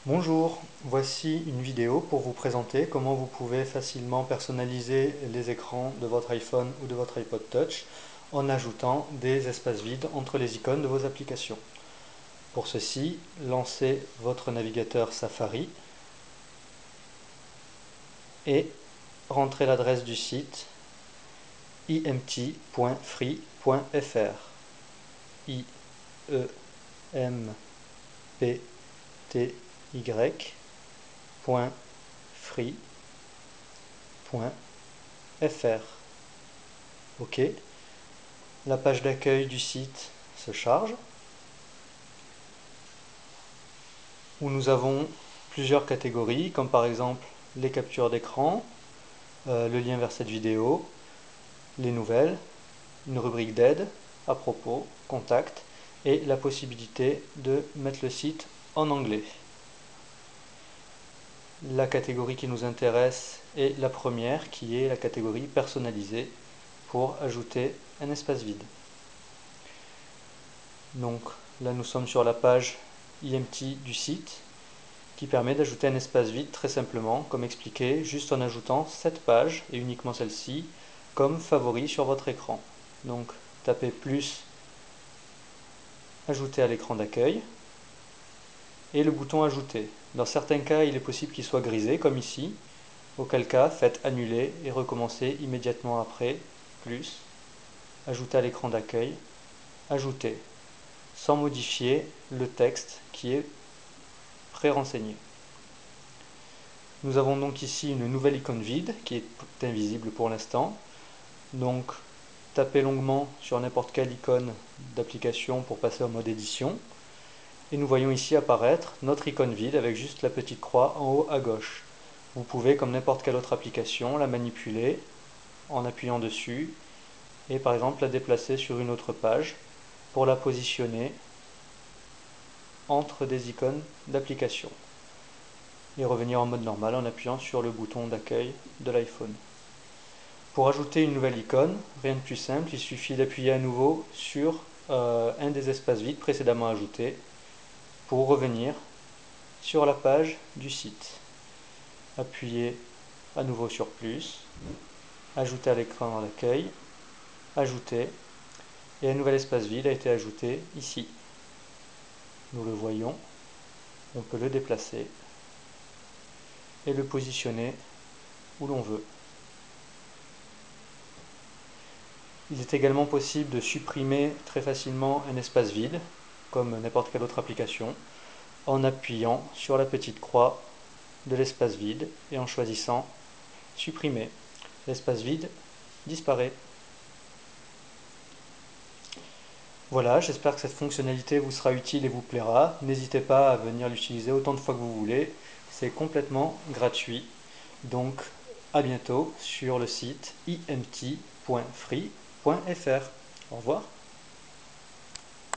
Bonjour, voici une vidéo pour vous présenter comment vous pouvez facilement personnaliser les écrans de votre iPhone ou de votre iPod Touch en ajoutant des espaces vides entre les icônes de vos applications. Pour ceci, lancez votre navigateur Safari et rentrez l'adresse du site imt.free.fr. I E M P T y.free.fr. OK. La page d'accueil du site se charge, où nous avons plusieurs catégories, comme par exemple les captures d'écran, le lien vers cette vidéo, les nouvelles, une rubrique d'aide, à propos, contact, et la possibilité de mettre le site en anglais. La catégorie qui nous intéresse est la première, qui est la catégorie personnalisée, pour ajouter un espace vide. Donc là nous sommes sur la page IMT du site, qui permet d'ajouter un espace vide très simplement, comme expliqué, juste en ajoutant cette page, et uniquement celle-ci, comme favori sur votre écran. Donc tapez plus, ajouter à l'écran d'accueil, et le bouton ajouter. Dans certains cas, il est possible qu'il soit grisé, comme ici, auquel cas faites annuler et recommencer immédiatement après, plus, ajouter à l'écran d'accueil, ajouter, sans modifier le texte qui est pré-renseigné. Nous avons donc ici une nouvelle icône vide qui est invisible pour l'instant. Donc tapez longuement sur n'importe quelle icône d'application pour passer en mode édition. Et nous voyons ici apparaître notre icône vide avec juste la petite croix en haut à gauche. Vous pouvez, comme n'importe quelle autre application, la manipuler en appuyant dessus et par exemple la déplacer sur une autre page pour la positionner entre des icônes d'application et revenir en mode normal en appuyant sur le bouton d'accueil de l'iPhone. Pour ajouter une nouvelle icône, rien de plus simple, il suffit d'appuyer à nouveau sur un des espaces vides précédemment ajoutés pour revenir sur la page du site. Appuyez à nouveau sur plus, ajouter à l'écran d'accueil, ajouter, et un nouvel espace vide a été ajouté ici. Nous le voyons, on peut le déplacer et le positionner où l'on veut. Il est également possible de supprimer très facilement un espace vide, comme n'importe quelle autre application, en appuyant sur la petite croix de l'espace vide et en choisissant supprimer. L'espace vide disparaît. Voilà, j'espère que cette fonctionnalité vous sera utile et vous plaira. N'hésitez pas à venir l'utiliser autant de fois que vous voulez. C'est complètement gratuit. Donc à bientôt sur le site imt.free.fr. Au revoir.